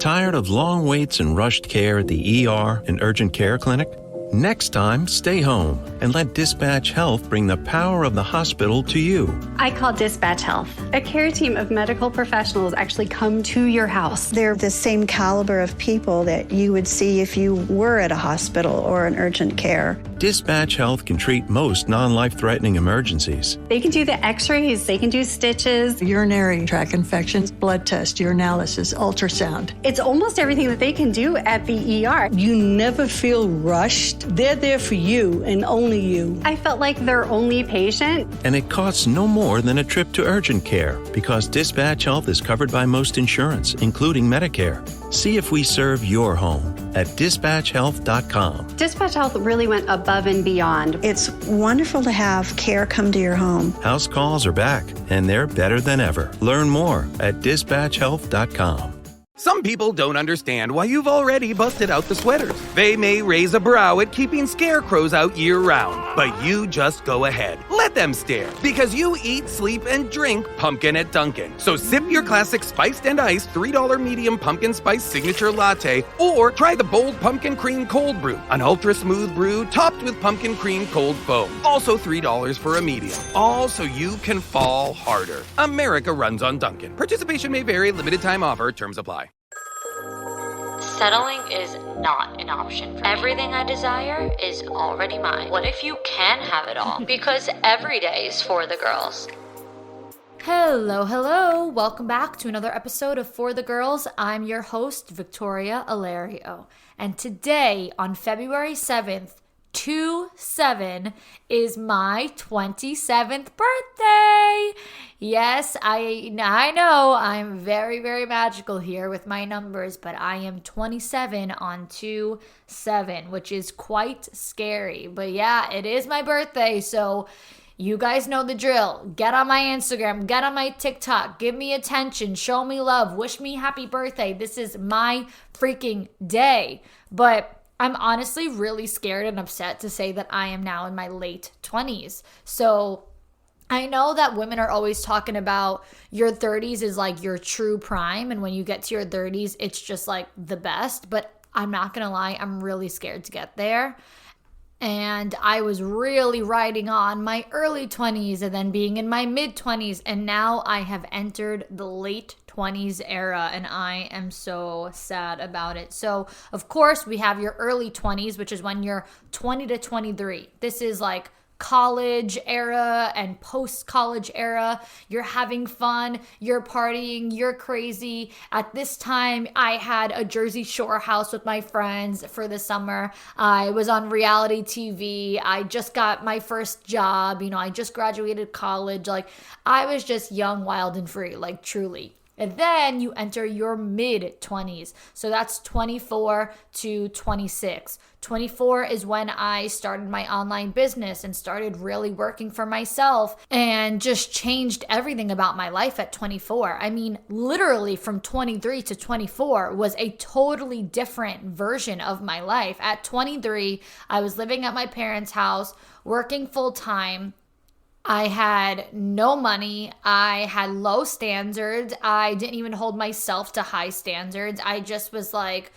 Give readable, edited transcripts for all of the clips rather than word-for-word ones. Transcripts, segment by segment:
Tired of long waits and rushed care at the ER and urgent care clinic? Next time, stay home and let Dispatch Health bring the power of the hospital to you. I call Dispatch Health. A care team of medical professionals actually come to your house. They're the same caliber of people that you would see if you were at a hospital or an urgent care. Dispatch Health can treat most non-life-threatening emergencies. They can do the x-rays, they can do stitches, urinary tract infections, blood test, urinalysis, ultrasound. It's almost everything that they can do at the ER. You never feel rushed. They're there for you and only you. I felt like their only patient. And it costs no more than a trip to urgent care because Dispatch Health is covered by most insurance, including Medicare. See if we serve your home at dispatchhealth.com. Dispatch Health really went above and beyond. It's wonderful to have care come to your home. House calls are back, and they're better than ever. Learn more at dispatchhealth.com. Some people don't understand why you've already busted out the sweaters. They may raise a brow at keeping scarecrows out year-round, but you just go ahead. Let them stare, because you eat, sleep, and drink pumpkin at Dunkin'. So sip your classic spiced and iced $3 medium pumpkin spice signature latte, or try the bold pumpkin cream cold brew, an ultra-smooth brew topped with pumpkin cream cold foam. Also $3 for a medium. All so you can fall harder. America runs on Dunkin'. Participation may vary. Limited time offer. Terms apply. Settling is not an option for me. Everything I desire is already mine. What if you can have it all? Because every day is for the girls. Hello. Welcome back to another episode of For the Girls. I'm your host, Victoria Alario. And today, on February 7th, 2/7 is my 27th birthday. Yes, I know I'm very, very magical here with my numbers, but I am 27 on 2/7, which is quite scary. But yeah, it is my birthday, so you guys know the drill. Get on my Instagram, get on my TikTok, give me attention, show me love, wish me happy birthday. This is my freaking day. But I'm honestly really scared and upset to say that I am now in my late 20s. So I know that women are always talking about your 30s is like your true prime. And when you get to your 30s, it's just like the best. But I'm not going to lie, I'm really scared to get there. And I was really riding on my early 20s and then being in my mid 20s. And now I have entered the late 20s era and I am so sad about it. So, of course, we have your early 20s, which is when you're 20 to 23. This is like college era and post-college era. You're having fun, you're partying, you're crazy. At this time, I had a Jersey Shore house with my friends for the summer. I was on reality TV. I just got my first job. I just graduated college. Like, I was just young, wild, and free, like truly. And then you enter your mid-20s. So that's 24 to 26. 24 is when I started my online business and started really working for myself and just changed everything about my life at 24. I mean, literally from 23 to 24 was a totally different version of my life. At 23, I was living at my parents' house, working full-time. I had no money. I had low standards. I didn't even hold myself to high standards. I just was like,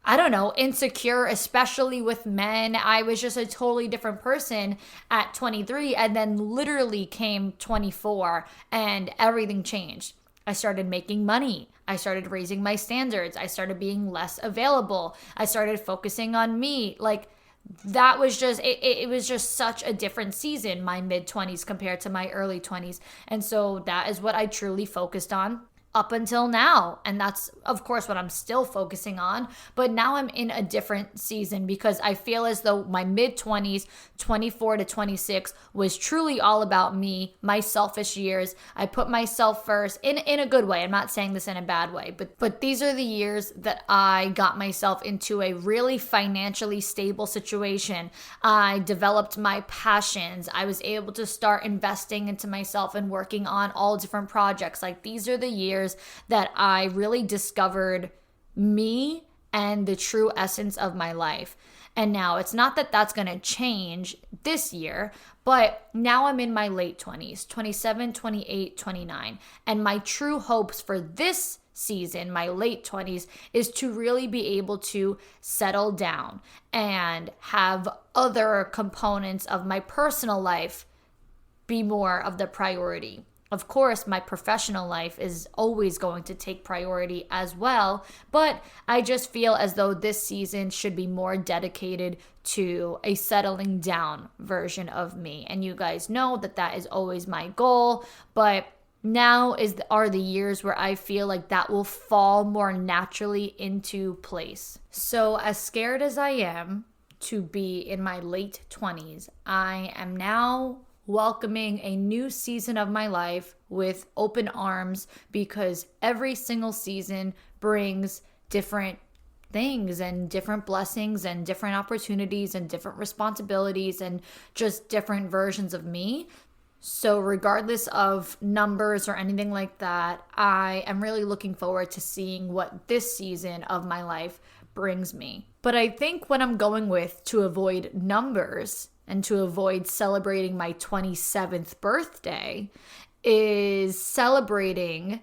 I don't know, insecure, especially with men. I was just a totally different person at 23, and then literally came 24 and everything changed. I started making money. I started raising my standards. I started being less available. I started focusing on me. Like, that was just, it was just such a different season, my mid-20s compared to my early 20s. And so that is what I truly focused on up until now. And that's, of course, what I'm still focusing on. But now I'm in a different season because I feel as though my mid-20s, 24 to 26, was truly all about me, my selfish years. I put myself first in a good way. I'm not saying this in a bad way, but these are the years that I got myself into a really financially stable situation. I developed my passions. I was able to start investing into myself and working on all different projects. Like, these are the years that I really discovered me and the true essence of my life. And now it's not that that's going to change this year, but now I'm in my late 20s, 27, 28, 29. And my true hopes for this season, my late 20s, is to really be able to settle down and have other components of my personal life be more of the priority. Of course, my professional life is always going to take priority as well, but I just feel as though this season should be more dedicated to a settling down version of me. And you guys know that that is always my goal, but now are the years where I feel like that will fall more naturally into place. So as scared as I am to be in my late 20s, I am now welcoming a new season of my life with open arms, because every single season brings different things and different blessings and different opportunities and different responsibilities and just different versions of me. So regardless of numbers or anything like that, I am really looking forward to seeing what this season of my life brings me. But I think what I'm going with to avoid numbers and to avoid celebrating my 27th birthday is celebrating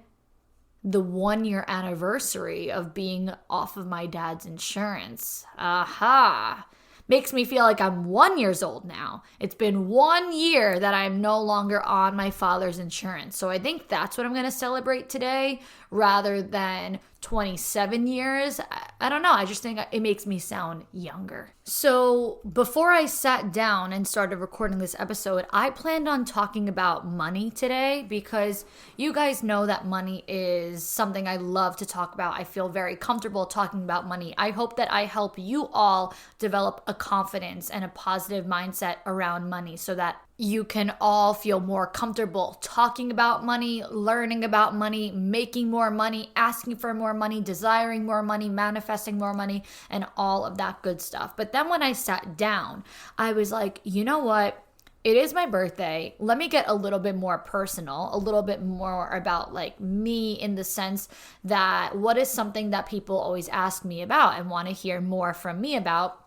the 1-year anniversary of being off of my dad's insurance. Aha! Makes me feel like I'm 1 year old now. It's been 1 year that I'm no longer on my father's insurance. So I think that's what I'm going to celebrate today rather than 27 years. I don't know. I just think it makes me sound younger. So before I sat down and started recording this episode, I planned on talking about money today because you guys know that money is something I love to talk about. I feel very comfortable talking about money. I hope that I help you all develop a confidence and a positive mindset around money so that you can all feel more comfortable talking about money, learning about money, making more money, asking for more money, desiring more money, manifesting more money, and all of that good stuff. But then when I sat down, I was like, you know what? It is my birthday. Let me get a little bit more personal, a little bit more about like me in the sense that what is something that people always ask me about and want to hear more from me about.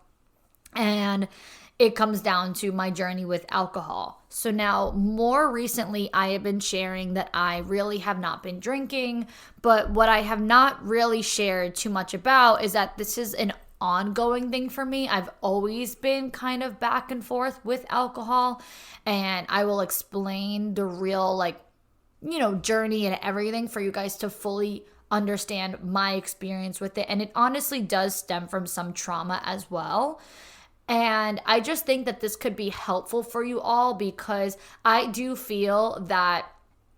And it comes down to my journey with alcohol. So now, more recently, I have been sharing that I really have not been drinking, but what I have not really shared too much about is that this is an ongoing thing for me. I've always been kind of back and forth with alcohol, and I will explain the real, journey and everything for you guys to fully understand my experience with it. And it honestly does stem from some trauma as well. And I just think that this could be helpful for you all because I do feel that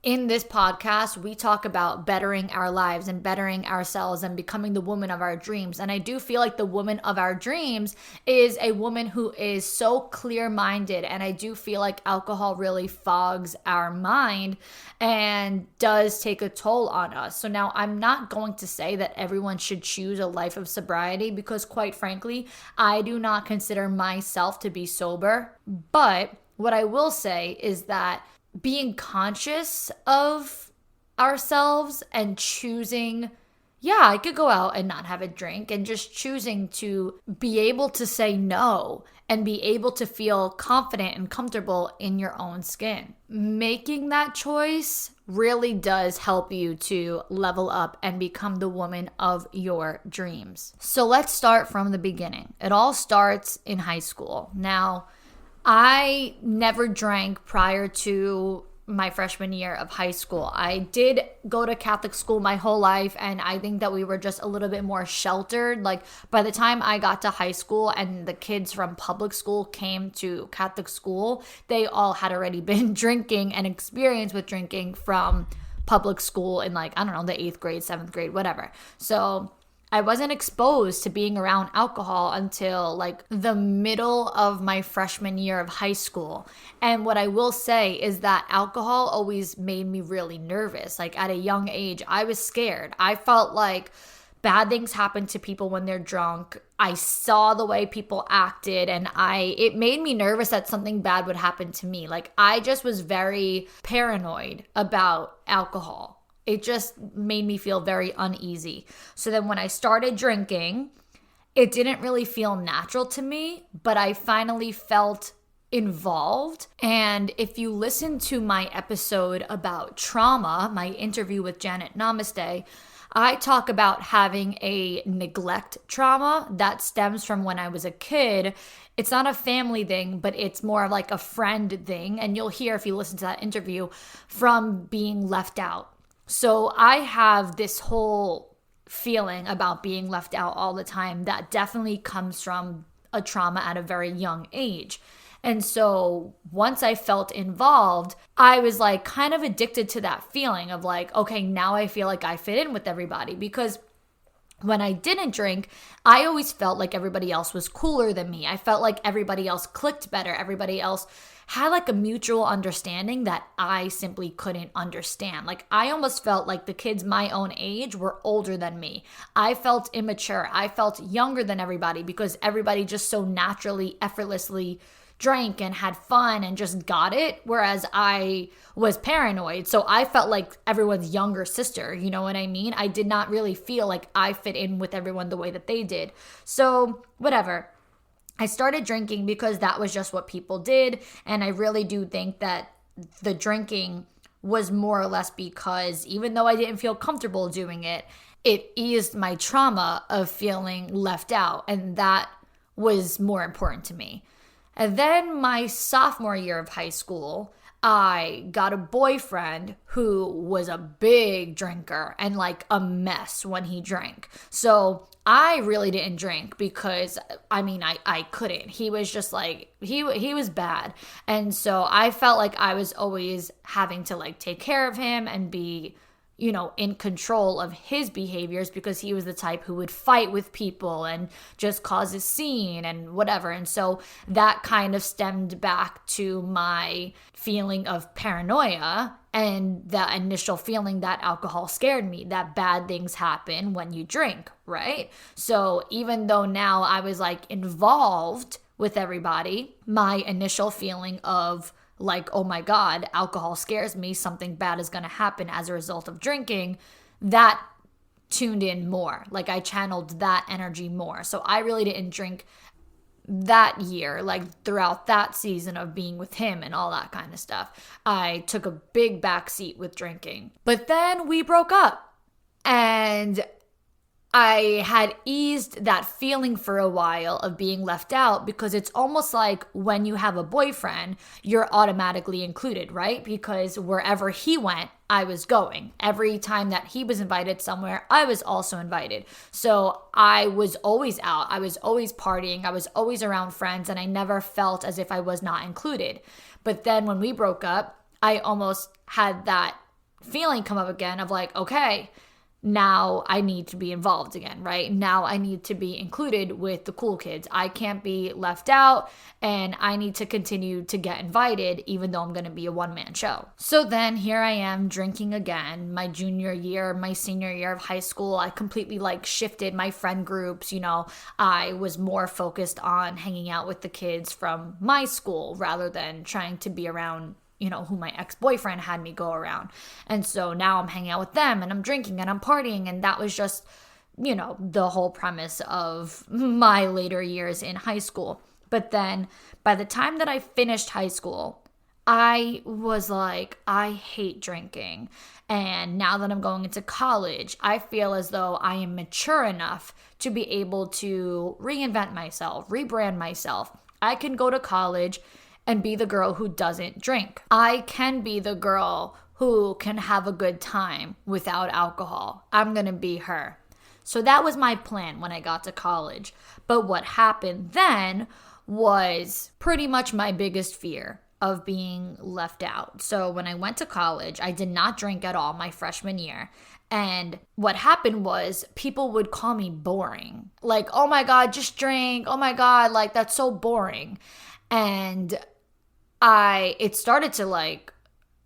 in this podcast, we talk about bettering our lives and bettering ourselves and becoming the woman of our dreams. And I do feel like the woman of our dreams is a woman who is so clear-minded. And I do feel like alcohol really fogs our mind and does take a toll on us. So now I'm not going to say that everyone should choose a life of sobriety because quite frankly, I do not consider myself to be sober. But what I will say is that being conscious of ourselves and choosing, I could go out and not have a drink, and just choosing to be able to say no and be able to feel confident and comfortable in your own skin. Making that choice really does help you to level up and become the woman of your dreams. So let's start from the beginning. It all starts in high school. Now, I never drank prior to my freshman year of high school. I did go to Catholic school my whole life, and I think that we were just a little bit more sheltered. Like by the time I got to high school and the kids from public school came to Catholic school, they all had already been drinking and experienced with drinking from public school in the 8th grade, 7th grade, whatever. So I wasn't exposed to being around alcohol until the middle of my freshman year of high school. And what I will say is that alcohol always made me really nervous. At a young age, I was scared. I felt like bad things happen to people when they're drunk. I saw the way people acted and it made me nervous that something bad would happen to me. I just was very paranoid about alcohol. It just made me feel very uneasy. So then when I started drinking, it didn't really feel natural to me, but I finally felt involved. And if you listen to my episode about trauma, my interview with Janet Namaste, I talk about having a neglect trauma that stems from when I was a kid. It's not a family thing, but it's more like a friend thing. And you'll hear if you listen to that interview from being left out. So I have this whole feeling about being left out all the time that definitely comes from a trauma at a very young age. And so once I felt involved, I was like kind of addicted to that feeling of like, okay, now I feel like I fit in with everybody. Because when I didn't drink, I always felt like everybody else was cooler than me. I felt like everybody else clicked better. Everybody else had like a mutual understanding that I simply couldn't understand. Like I almost felt like the kids my own age were older than me. I felt immature. I felt younger than everybody because everybody just so naturally, effortlessly drank and had fun and just got it, whereas I was paranoid. So I felt like everyone's younger sister, you know what I mean? I did not really feel like I fit in with everyone the way that they did. So whatever. I started drinking because that was just what people did, and I really do think that the drinking was more or less because even though I didn't feel comfortable doing it, it eased my trauma of feeling left out, and that was more important to me. And then my sophomore year of high school, I got a boyfriend who was a big drinker and like a mess when he drank. So I really didn't drink because, I couldn't. He was just like, he was bad. And so I felt like I was always having to like take care of him and be, in control of his behaviors because he was the type who would fight with people and just cause a scene and whatever. And so that kind of stemmed back to my feeling of paranoia and that initial feeling that alcohol scared me, that bad things happen when you drink, right? So even though now I was like involved with everybody, my initial feeling of like, oh my God, alcohol scares me, something bad is going to happen as a result of drinking, that tuned in more. Like I channeled that energy more. So I really didn't drink that year, like throughout that season of being with him and all that kind of stuff. I took a big backseat with drinking. But then we broke up and I had eased that feeling for a while of being left out because it's almost like when you have a boyfriend, you're automatically included, right? Because wherever he went, I was going. Every time that he was invited somewhere, I was also invited. So I was always out. I was always partying. I was always around friends, and I never felt as if I was not included. But then when we broke up, I almost had that feeling come up again of like, okay, now I need to be involved again, right? Now I need to be included with the cool kids. I can't be left out, and I need to continue to get invited even though I'm going to be a one-man show. So then here I am drinking again, my junior year, my senior year of high school. I completely like shifted my friend groups. I was more focused on hanging out with the kids from my school rather than trying to be around who my ex-boyfriend had me go around. And so now I'm hanging out with them and I'm drinking and I'm partying. And that was just, the whole premise of my later years in high school. But then by the time that I finished high school, I was like, I hate drinking. And now that I'm going into college, I feel as though I am mature enough to be able to reinvent myself, rebrand myself. I can go to college and be the girl who doesn't drink. I can be the girl who can have a good time without alcohol. I'm gonna be her. So that was my plan when I got to college. But what happened then was pretty much my biggest fear of being left out. So when I went to college, I did not drink at all my freshman year. And what happened was people would call me boring. Like, oh my God, just drink. Oh my God, like that's so boring. And it started to like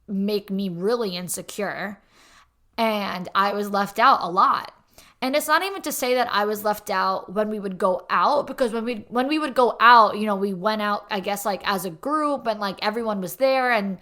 make me really insecure, and I was left out a lot. And it's not even to say that I was left out when we would go out, because when we would go out, we went out, I guess, like as a group, and like everyone was there, and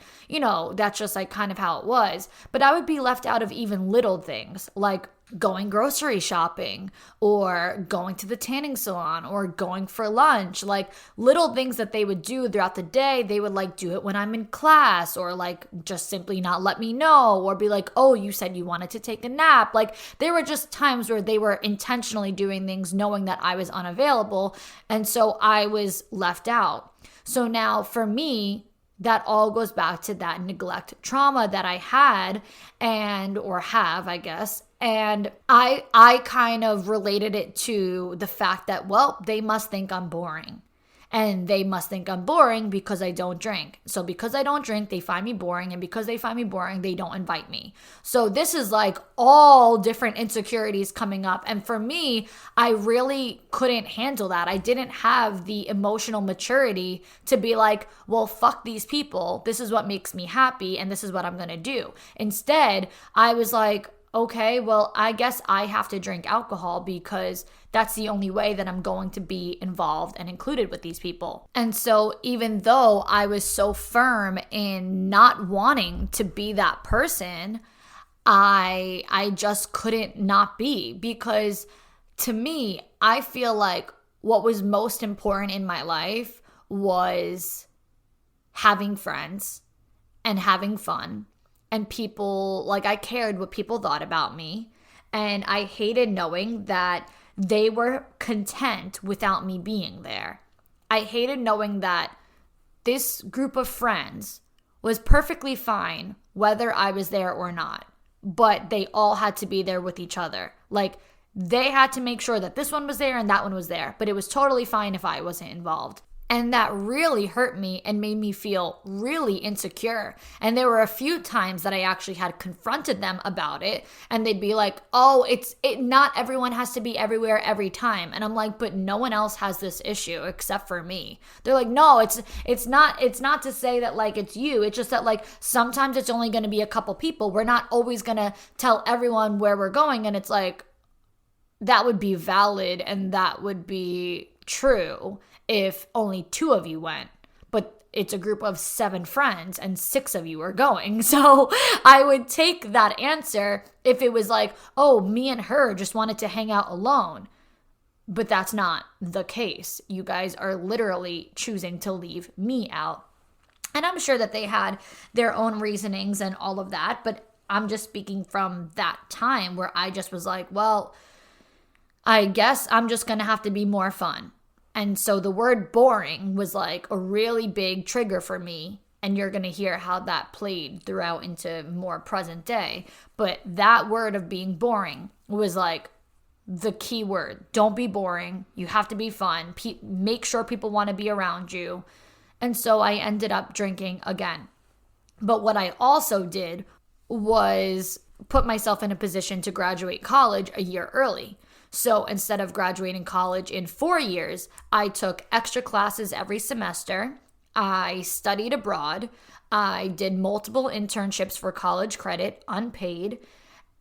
that's just like kind of how it was. But I would be left out of even little things. Like going grocery shopping or going to the tanning salon or going for lunch, like little things that they would do throughout the day. They would like do it when I'm in class, or like just simply not let me know, or be like, oh, you said you wanted to take a nap. Like there were just times where they were intentionally doing things knowing that I was unavailable. And so I was left out. So now for me, that all goes back to that neglect trauma that I had or have, I guess. And I kind of related it to the fact that, well, they must think I'm boring. And they must think I'm boring because I don't drink. So because I don't drink, they find me boring. And because they find me boring, they don't invite me. So this is like all different insecurities coming up. And for me, I really couldn't handle that. I didn't have the emotional maturity to be like, well, fuck these people. This is what makes me happy. And this is what I'm going to do. Instead, I was like, okay, well, I guess I have to drink alcohol because that's the only way that I'm going to be involved and included with these people. And so even though I was so firm in not wanting to be that person, I just couldn't not be, because to me, I feel like what was most important in my life was having friends and having fun. And people, like, I cared what people thought about me. And I hated knowing that they were content without me being there. I hated knowing that this group of friends was perfectly fine whether I was there or not. But they all had to be there with each other. Like, they had to make sure that this one was there and that one was there. But it was totally fine if I wasn't involved. And that really hurt me and made me feel really insecure. And there were a few times that I actually had confronted them about it. And they'd be like, oh, not everyone has to be everywhere every time. And I'm like, but no one else has this issue except for me. They're like, no, it's not to say that like it's you. It's just that like sometimes it's only going to be a couple people. We're not always going to tell everyone where we're going. And it's like, that would be valid and that would be true if only 2 of you went, but it's a group of 7 friends and 6 of you are going. So I would take that answer if it was like, oh, me and her just wanted to hang out alone. But that's not the case. You guys are literally choosing to leave me out. And I'm sure that they had their own reasonings and all of that, but I'm just speaking from that time where I just was like, well, I guess I'm just going to have to be more fun. And so the word boring was like a really big trigger for me. And you're going to hear how that played throughout into more present day. But that word of being boring was like the key word. Don't be boring. You have to be fun. Make sure people want to be around you. And so I ended up drinking again. But what I also did was put myself in a position to graduate college a year early. So instead of graduating college in 4 years, I took extra classes every semester. I studied abroad. I did multiple internships for college credit, unpaid.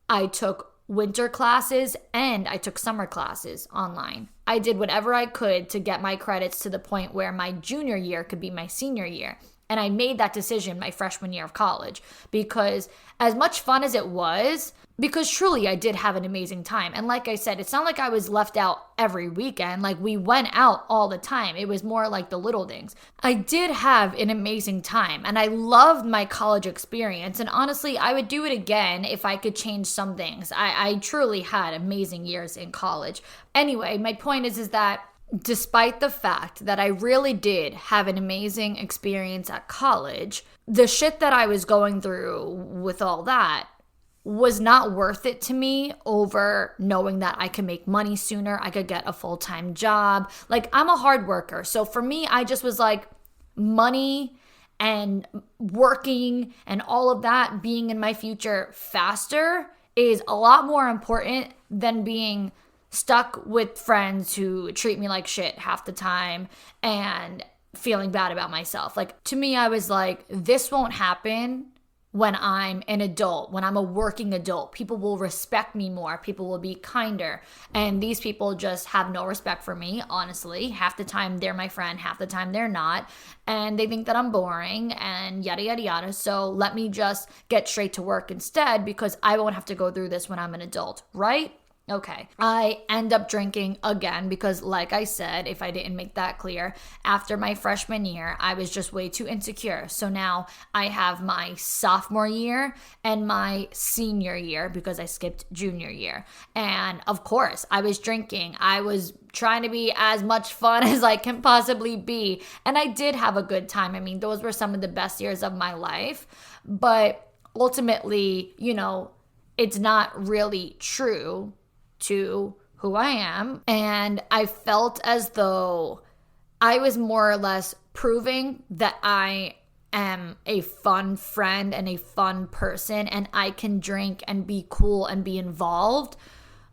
I took winter classes and I took summer classes online. I did whatever I could to get my credits to the point where my junior year could be my senior year. And I made that decision my freshman year of college because as much fun as it was, because truly I did have an amazing time. And like I said, it's not like I was left out every weekend. Like we went out all the time. It was more like the little things. I did have an amazing time and I loved my college experience. And honestly, I would do it again if I could change some things. I truly had amazing years in college. Anyway, my point is that despite the fact that I really did have an amazing experience at college, the shit that I was going through with all that was not worth it to me over knowing that I could make money sooner. I could get a full-time job. Like, I'm a hard worker. So for me, I just was like, money and working and all of that being in my future faster is a lot more important than being stuck with friends who treat me like shit half the time and feeling bad about myself. Like, to me, I was like, this won't happen when I'm an adult, when I'm a working adult. People will respect me more. People will be kinder. And these people just have no respect for me, honestly. Half the time they're my friend, half the time they're not. And they think that I'm boring and yada, yada, yada. So let me just get straight to work instead because I won't have to go through this when I'm an adult, right? Okay, I end up drinking again because, like I said, if I didn't make that clear, after my freshman year, I was just way too insecure. So now I have my sophomore year and my senior year because I skipped junior year. And of course, I was drinking. I was trying to be as much fun as I can possibly be. And I did have a good time. I mean, those were some of the best years of my life. But ultimately, you know, it's not really true to who I am. And I felt as though I was more or less proving that I am a fun friend and a fun person and I can drink and be cool and be involved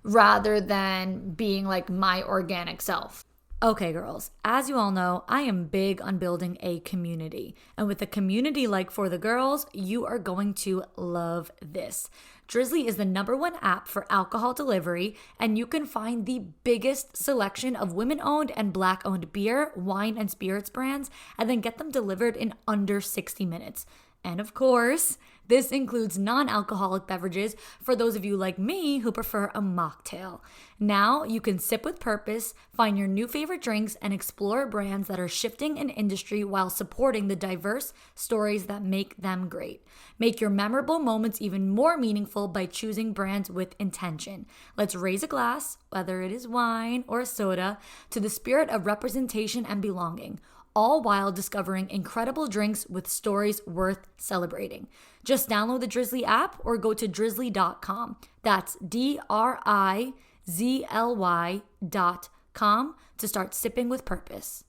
rather than being like my organic self. Okay, girls, as you all know, I am big on building a community. And with a community like For the Girls, you are going to love this. Drizly is the #1 app for alcohol delivery, and you can find the biggest selection of women-owned and Black-owned beer, wine, and spirits brands, and then get them delivered in under 60 minutes. And of course, this includes non-alcoholic beverages for those of you like me who prefer a mocktail. Now you can sip with purpose, find your new favorite drinks, and explore brands that are shifting an industry while supporting the diverse stories that make them great. Make your memorable moments even more meaningful by choosing brands with intention. Let's raise a glass, whether it is wine or soda, to the spirit of representation and belonging, all while discovering incredible drinks with stories worth celebrating. Just download the Drizly app or go to drizly.com. That's DRIZLY.com to start sipping with purpose.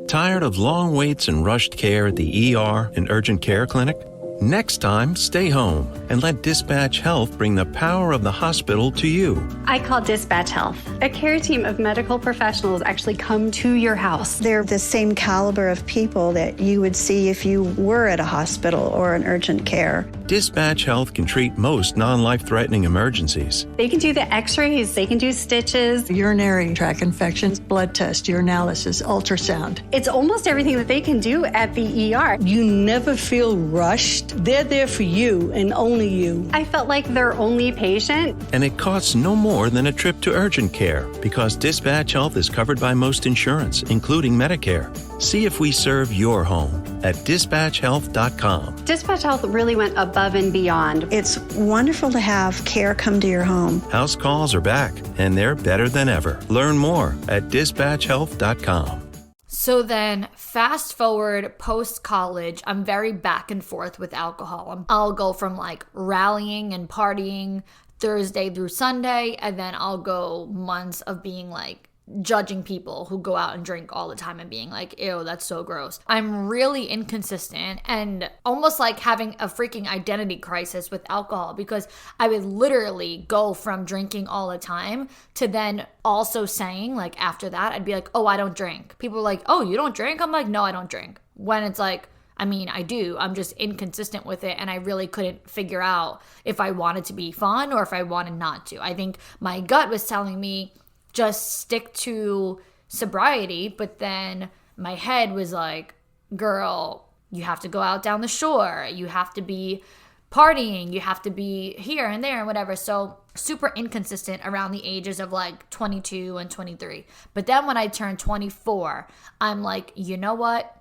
Tired of long waits and rushed care at the ER and urgent care clinic? Next time, stay home and let Dispatch Health bring the power of the hospital to you. I call Dispatch Health. A care team of medical professionals actually come to your house. They're the same caliber of people that you would see if you were at a hospital or an urgent care. Dispatch Health can treat most non-life-threatening emergencies. They can do the x-rays, they can do stitches. Urinary tract infections, blood test, urinalysis, ultrasound. It's almost everything that they can do at the ER. You never feel rushed. They're there for you and only you. I felt like their only patient. And it costs no more than a trip to urgent care because Dispatch Health is covered by most insurance, including Medicare. See if we serve your home at dispatchhealth.com. Dispatch Health really went above and beyond. It's wonderful to have care come to your home. House calls are back, and they're better than ever. Learn more at dispatchhealth.com. So then fast forward post-college, I'm very back and forth with alcohol. I'll go from like rallying and partying Thursday through Sunday, and then I'll go months of being like judging people who go out and drink all the time and being like, ew, that's so gross. I'm really inconsistent and almost like having a freaking identity crisis with alcohol because I would literally go from drinking all the time to then also saying like after that, I'd be like, oh, I don't drink. People are like, oh, you don't drink? I'm like, no, I don't drink. When it's like, I mean, I do. I'm just inconsistent with it. And I really couldn't figure out if I wanted to be fun or if I wanted not to. I think my gut was telling me, just stick to sobriety, but then my head was like, girl, you have to go out down the shore, you have to be partying, you have to be here and there and whatever. So super inconsistent around the ages of like 22 and 23. But then when I turned 24, I'm like, you know what?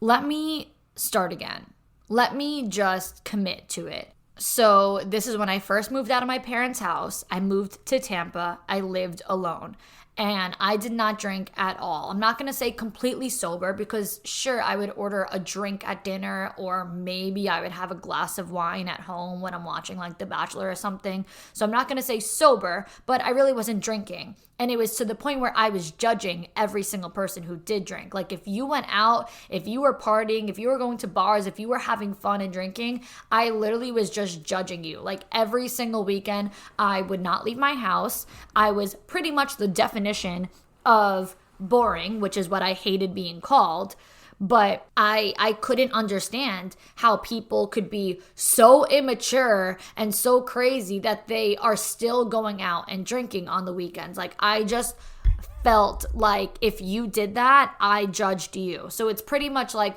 Let me start again. Let me just commit to it. So this is when I first moved out of my parents' house. I moved to Tampa. I lived alone. And I did not drink at all. I'm not going to say completely sober because sure, I would order a drink at dinner or maybe I would have a glass of wine at home when I'm watching like The Bachelor or something. So I'm not going to say sober, but I really wasn't drinking. And it was to the point where I was judging every single person who did drink. Like if you went out, if you were partying, if you were going to bars, if you were having fun and drinking, I literally was just judging you. Like every single weekend, I would not leave my house. I was pretty much the definition of boring, which is what I hated being called. But I couldn't understand how people could be so immature and so crazy that they are still going out and drinking on the weekends. Like, I just felt like if you did that, I judged you. So it's pretty much like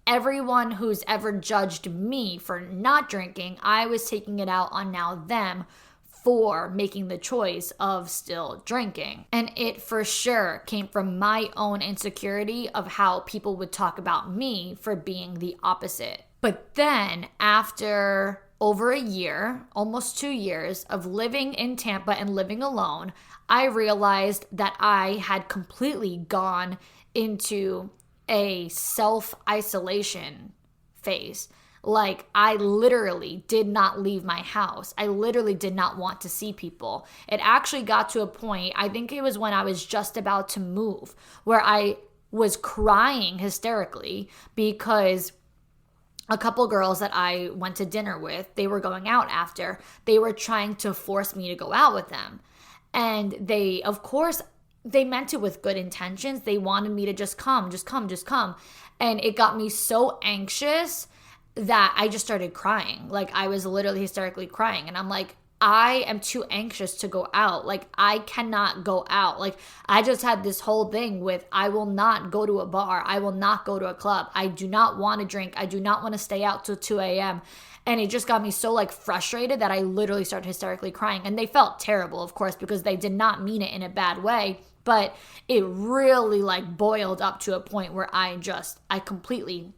everyone who's ever judged me for not drinking, I was taking it out on now them for making the choice of still drinking. And it for sure came from my own insecurity of how people would talk about me for being the opposite. But then after over a year, almost 2 years of living in Tampa and living alone, I realized that I had completely gone into a self-isolation phase. Like, I literally did not leave my house. I literally did not want to see people. It actually got to a point, I think it was when I was just about to move, where I was crying hysterically because a couple girls that I went to dinner with, they were going out after, they were trying to force me to go out with them. And they, of course, they meant it with good intentions. They wanted me to just come. And it got me so anxious that I just started crying. Like, I was literally hysterically crying. And I'm like, I am too anxious to go out. Like, I cannot go out. Like, I just had this whole thing with, I will not go to a bar. I will not go to a club. I do not want to drink. I do not want to stay out till 2 a.m. And it just got me so like frustrated that I literally started hysterically crying. And they felt terrible, of course, because they did not mean it in a bad way. But it really like boiled up to a point where I completely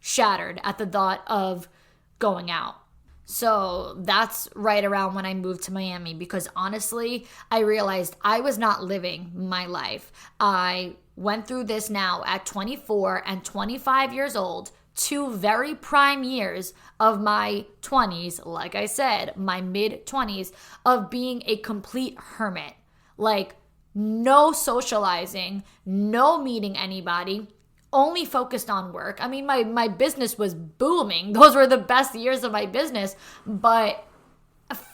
shattered at the thought of going out. So that's right around when I moved to Miami, because honestly, I realized I was not living my life. I went through this now at 24 and 25 years old, 2 very prime years of my 20s, like I said, my mid-20s, of being a complete hermit. Like, no socializing, no meeting anybody, only focused on work. I mean, my business was booming. Those were the best years of my business. But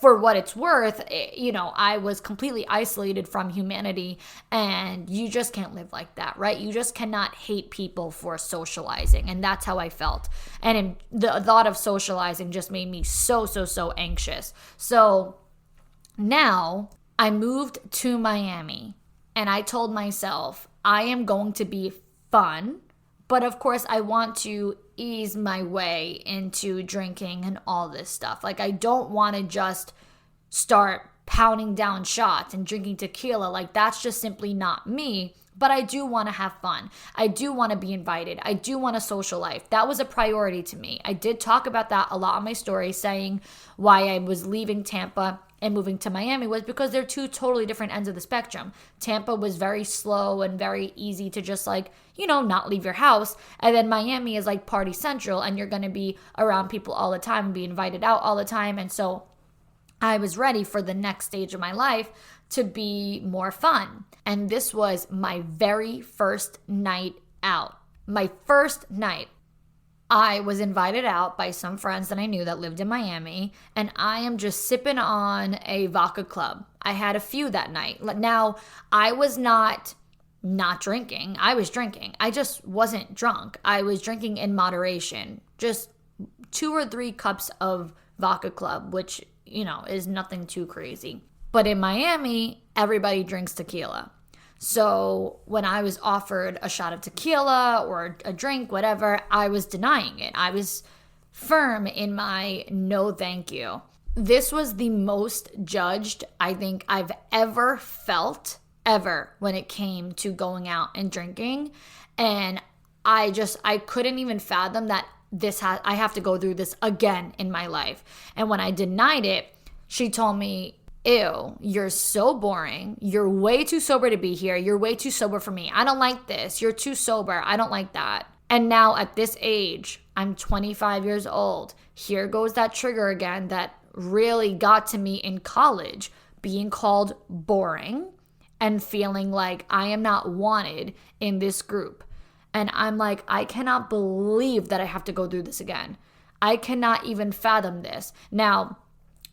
for what it's worth, I was completely isolated from humanity. And you just can't live like that, right? You just cannot hate people for socializing. And that's how I felt. And the thought of socializing just made me so anxious. So now I moved to Miami and I told myself, I am going to be fun. But of course, I want to ease my way into drinking and all this stuff. Like, I don't want to just start pounding down shots and drinking tequila. Like, that's just simply not me. But I do want to have fun. I do want to be invited. I do want a social life. That was a priority to me. I did talk about that a lot on my story, saying why I was leaving Tampa and moving to Miami was because they're 2 totally different ends of the spectrum. Tampa was very slow and very easy to just not leave your house. And then Miami is like party central, and you're going to be around people all the time and be invited out all the time. And so I was ready for the next stage of my life to be more fun. And this was my very first night out. My first night. I was invited out by some friends that I knew that lived in Miami, and I am just sipping on a vodka club. I had a few that night. Now, I was not drinking. I was drinking. I just wasn't drunk. I was drinking in moderation. Just 2 or 3 cups of vodka club, which, is nothing too crazy. But in Miami, everybody drinks tequila. So when I was offered a shot of tequila or a drink, whatever, I was denying it. I was firm in my no thank you. This was the most judged I think I've ever felt, ever, when it came to going out and drinking. And I couldn't even fathom that I have to go through this again in my life. And when I denied it, she told me, ew, you're so boring. You're way too sober to be here. You're way too sober for me. I don't like this. You're too sober. I don't like that. And now at this age, I'm 25 years old. Here goes that trigger again that really got to me in college, being called boring and feeling like I am not wanted in this group. And I'm like, I cannot believe that I have to go through this again. I cannot even fathom this. Now,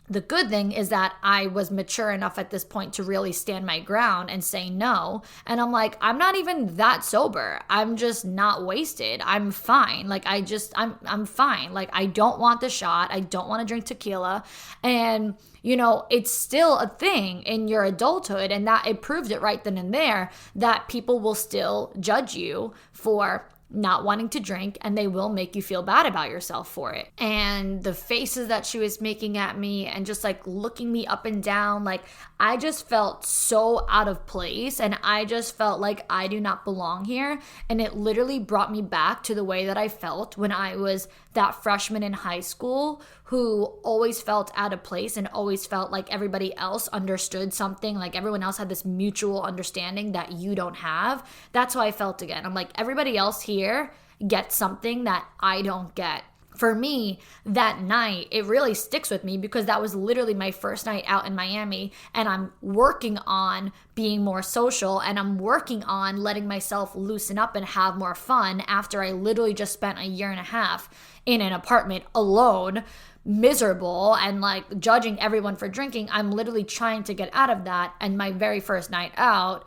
The good thing is that I was mature enough at this point to really stand my ground and say no. And I'm like, I'm not even that sober. I'm just not wasted. I'm fine. Like, I'm fine. Like, I don't want the shot. I don't want to drink tequila. And, you know, it's still a thing in your adulthood. And that it proved it right then and there that people will still judge you for not wanting to drink, and they will make you feel bad about yourself for it. And the faces that she was making at me and just like looking me up and down, like I just felt so out of place, and I just felt like I do not belong here. And it literally brought me back to the way that I felt when I was that freshman in high school who always felt out of place and always felt like everybody else understood something, like everyone else had this mutual understanding that you don't have. That's how I felt again. I'm like, everybody else here gets something that I don't get. For me, that night, it really sticks with me because that was literally my first night out in Miami, and I'm working on being more social, and I'm working on letting myself loosen up and have more fun after I literally just spent a year and a half in an apartment alone, miserable, and like judging everyone for drinking. I'm literally trying to get out of that. And my very first night out,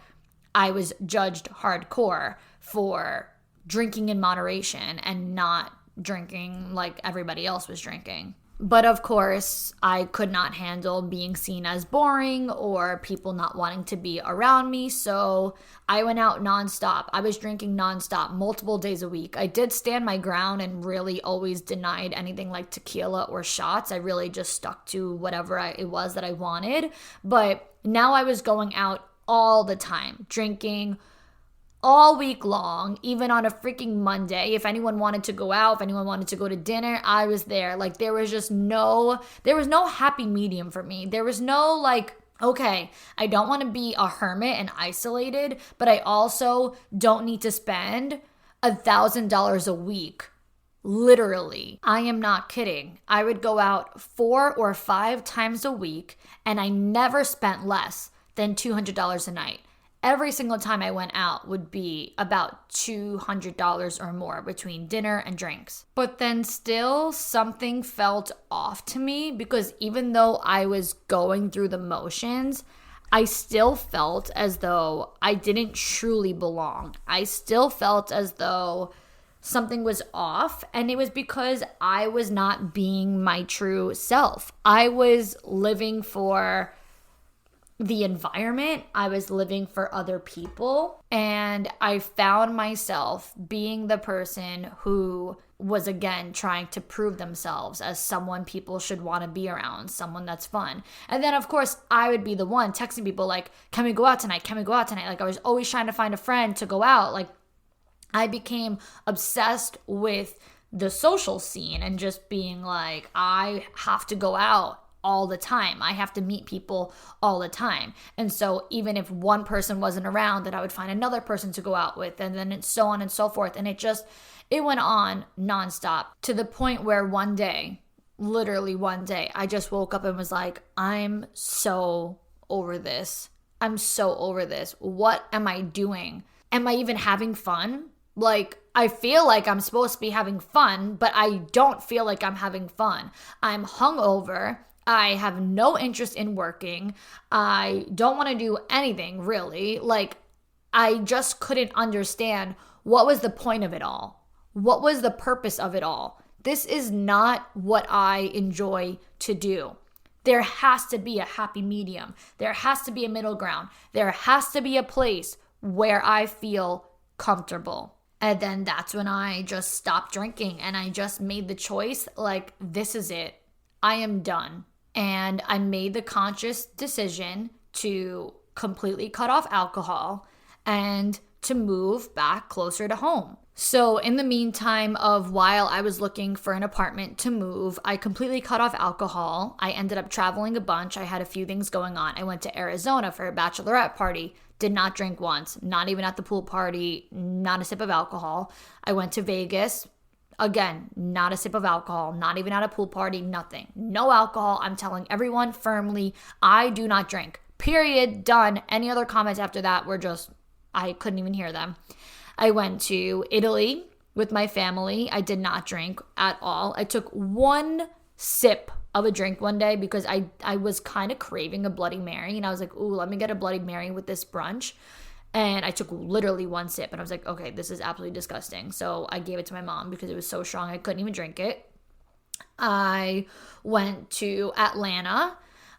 I was judged hardcore for drinking in moderation and not drinking like everybody else was drinking. But of course, I could not handle being seen as boring or people not wanting to be around me. So I went out nonstop. I was drinking nonstop, multiple days a week. I did stand my ground and really always denied anything like tequila or shots. I really just stuck to whatever it was that I wanted. But now I was going out all the time, drinking all week long, even on a freaking Monday. If anyone wanted to go out, if anyone wanted to go to dinner, I was there. Like there was no happy medium for me. There was no like, okay, I don't want to be a hermit and isolated, but I also don't need to spend $1,000 a week. Literally, I am not kidding. I would go out 4 or 5 times a week, and I never spent less than $200 a night. Every single time I went out would be about $200 or more between dinner and drinks. But then still something felt off to me because even though I was going through the motions, I still felt as though I didn't truly belong. I still felt as though something was off, and it was because I was not being my true self. I was living for the environment, I was living for other people, and I found myself being the person who was again trying to prove themselves as someone people should want to be around, someone that's fun. And then of course I would be the one texting people like, can we go out tonight? Can we go out tonight? Like I was always trying to find a friend to go out. Like I became obsessed with the social scene and just being like, I have to go out all the time. I have to meet people all the time. And so even if one person wasn't around, then I would find another person to go out with, and then it's so on and so forth. And it went on nonstop to the point where one day, literally one day, I just woke up and was like, I'm so over this. I'm so over this. What am I doing? Am I even having fun? Like, I feel like I'm supposed to be having fun, but I don't feel like I'm having fun. I'm hungover. I have no interest in working. I don't want to do anything really. Like, I just couldn't understand what was the point of it all. What was the purpose of it all? This is not what I enjoy to do. There has to be a happy medium. There has to be a middle ground. There has to be a place where I feel comfortable. And then that's when I just stopped drinking and I just made the choice, like, this is it. I am done. And I made the conscious decision to completely cut off alcohol and to move back closer to home. So in the meantime of while I was looking for an apartment to move, I completely cut off alcohol. I ended up traveling a bunch. I had a few things going on. I went to Arizona for a bachelorette party. Did not drink once, not even at the pool party, not a sip of alcohol. I went to Vegas. Again, not a sip of alcohol, not even at a pool party, nothing. No alcohol. I'm telling everyone firmly, I do not drink. Period. Done. Any other comments after that were just, I couldn't even hear them. I went to Italy with my family. I did not drink at all. I took one sip of a drink one day because I was kind of craving a Bloody Mary, and I was like, ooh, let me get a Bloody Mary with this brunch. And I took literally one sip, and I was like, okay, this is absolutely disgusting. So I gave it to my mom because it was so strong I couldn't even drink it. I went to Atlanta.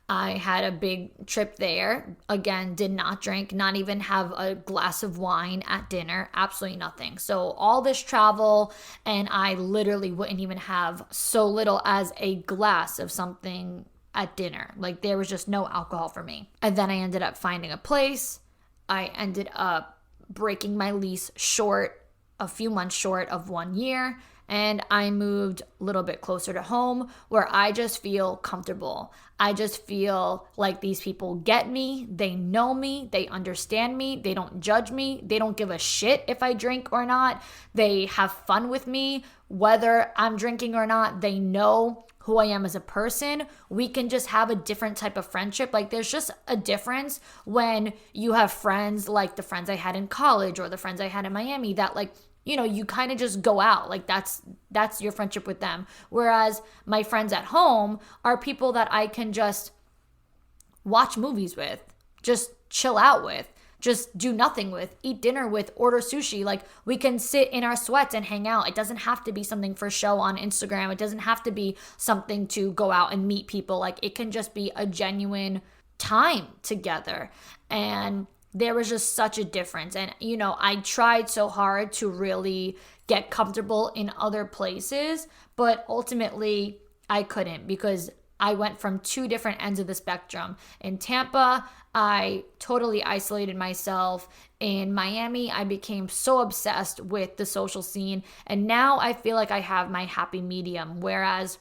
I had a big trip there. Again, did not drink, not even have a glass of wine at dinner, absolutely nothing. So all this travel, and I literally wouldn't even have so little as a glass of something at dinner. Like, there was just no alcohol for me. And then I ended up finding a place. I ended up breaking my lease short, a few months short of 1 year. And I moved a little bit closer to home where I just feel comfortable. I just feel like these people get me, they know me, they understand me, they don't judge me, they don't give a shit if I drink or not. They have fun with me, whether I'm drinking or not. They know who I am as a person. We can just have a different type of friendship. Like, there's just a difference when you have friends like the friends I had in college or the friends I had in Miami that, like, you know, you kind of just go out. Like, that's your friendship with them. Whereas my friends at home are people that I can just watch movies with, just chill out with, just do nothing with, eat dinner with, order sushi. Like, we can sit in our sweats and hang out. It doesn't have to be something for show on Instagram. It doesn't have to be something to go out and meet people. Like, it can just be a genuine time together. And there was just such a difference. And, you know, I tried so hard to really get comfortable in other places, but ultimately I couldn't because I went from two different ends of the spectrum. In Tampa, I totally isolated myself. In Miami, I became so obsessed with the social scene. And now I feel like I have my happy medium, whereas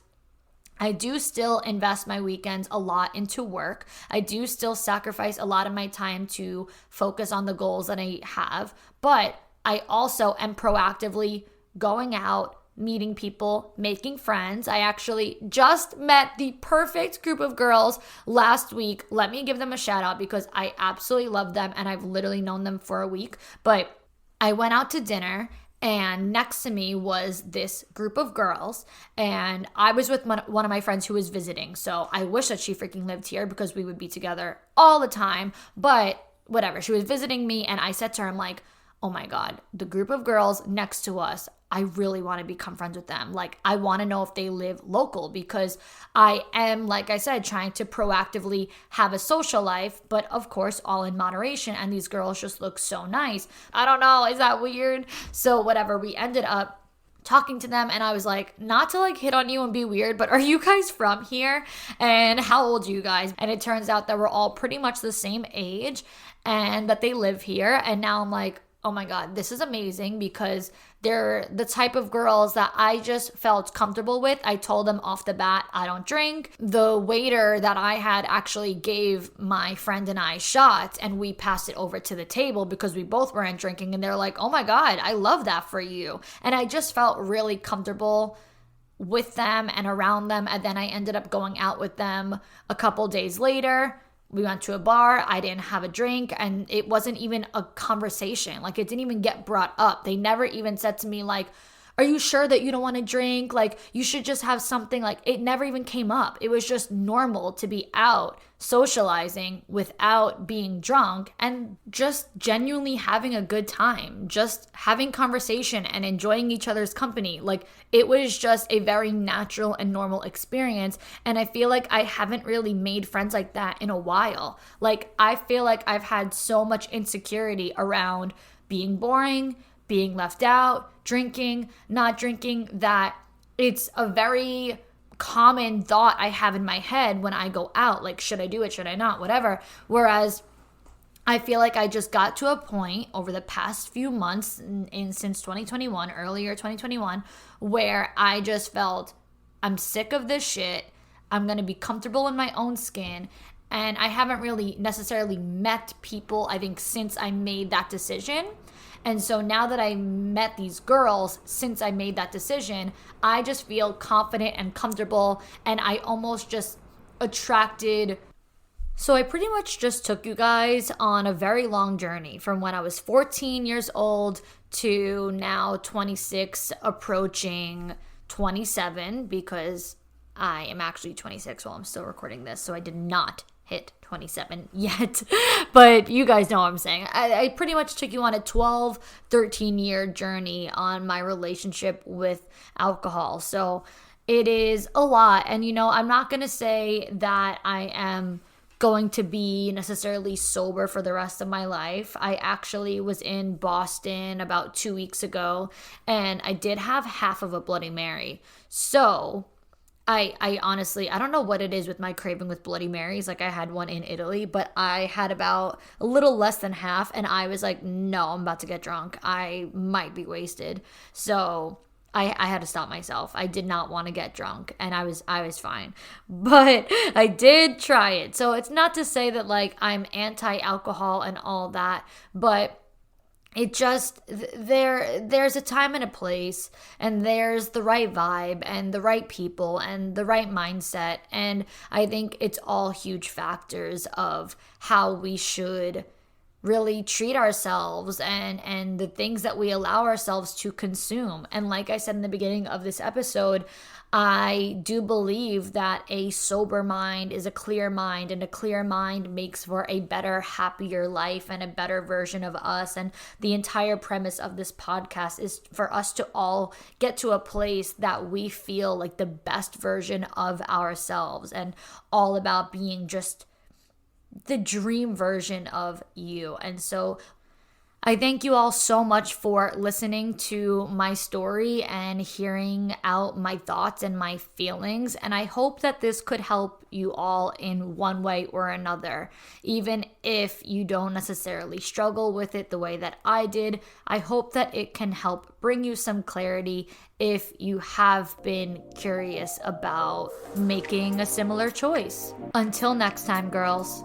I do still invest my weekends a lot into work. I do still sacrifice a lot of my time to focus on the goals that I have, but I also am proactively going out, meeting people, making friends. I actually just met the perfect group of girls last week. Let me give them a shout out because I absolutely love them and I've literally known them for a week. But I went out to dinner, and next to me was this group of girls, and I was with one of my friends who was visiting. So I wish that she freaking lived here because we would be together all the time, but whatever. She was visiting me, and I said to her, I'm like, oh my God, the group of girls next to us, I really want to become friends with them. Like, I want to know if they live local because I am, like I said, trying to proactively have a social life, but of course, all in moderation. And these girls just look so nice. I don't know. Is that weird? So whatever, we ended up talking to them, and I was like, not to like hit on you and be weird, but are you guys from here? And how old are you guys? And it turns out that we're all pretty much the same age and that they live here. And now I'm like, oh my God, this is amazing because they're the type of girls that I just felt comfortable with. I told them off the bat, I don't drink. The waiter that I had actually gave my friend and I shots, and we passed it over to the table because we both weren't drinking. And they're like, oh my God, I love that for you. And I just felt really comfortable with them and around them. And then I ended up going out with them a couple days later. We went to a bar, I didn't have a drink, and it wasn't even a conversation. Like, it didn't even get brought up. They never even said to me, like, are you sure that you don't want to drink? Like, you should just have something. Like, it never even came up. It was just normal to be out socializing without being drunk and just genuinely having a good time, just having conversation and enjoying each other's company. Like, it was just a very natural and normal experience. And I feel like I haven't really made friends like that in a while. Like, I feel like I've had so much insecurity around being boring, being left out, drinking, not drinking, that it's a very common thought I have in my head when I go out. Like, should I do it? Should I not? Whatever. Whereas I feel like I just got to a point over the past few months since 2021, earlier 2021, where I just felt I'm sick of this shit. I'm going to be comfortable in my own skin. And I haven't really necessarily met people, I think, since I made that decision. And so now that I met these girls since I made that decision, I just feel confident and comfortable, and I almost just attracted. So I pretty much just took you guys on a very long journey from when I was 14 years old to now 26, approaching 27, because I am actually 26 while I'm still recording this, so I did not hit 27 yet. But you guys know what I'm saying. I pretty much took you on a 12, 13-year journey on my relationship with alcohol. So it is a lot. And, I'm not going to say that I am going to be necessarily sober for the rest of my life. I actually was in Boston about 2 weeks ago, and I did have half of a Bloody Mary. So I honestly, I don't know what it is with my craving with Bloody Marys. Like, I had one in Italy, but I had about a little less than half, and I was like, no, I'm about to get drunk. I might be wasted. So I had to stop myself. I did not want to get drunk, and I was fine. But I did try it. So it's not to say that, like, I'm anti-alcohol and all that, but it just, there's a time and a place, and there's the right vibe and the right people and the right mindset. And I think it's all huge factors of how we should really treat ourselves and the things that we allow ourselves to consume. And like I said in the beginning of this episode, I do believe that a sober mind is a clear mind, and a clear mind makes for a better, happier life and a better version of us. And the entire premise of this podcast is for us to all get to a place that we feel like the best version of ourselves, and all about being just the dream version of you. And so I thank you all so much for listening to my story and hearing out my thoughts and my feelings. And I hope that this could help you all in one way or another. Even if you don't necessarily struggle with it the way that I did, I hope that it can help bring you some clarity if you have been curious about making a similar choice. Until next time, girls.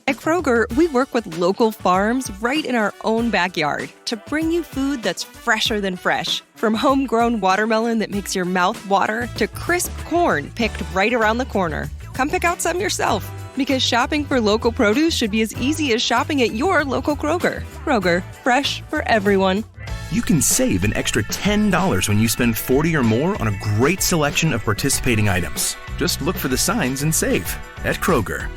At Kroger, we work with local farms right in our own backyard to bring you food that's fresher than fresh. From homegrown watermelon that makes your mouth water to crisp corn picked right around the corner. Come pick out some yourself, because shopping for local produce should be as easy as shopping at your local Kroger. Kroger, fresh for everyone. You can save an extra $10 when you spend $40 or more on a great selection of participating items. Just look for the signs and save at Kroger.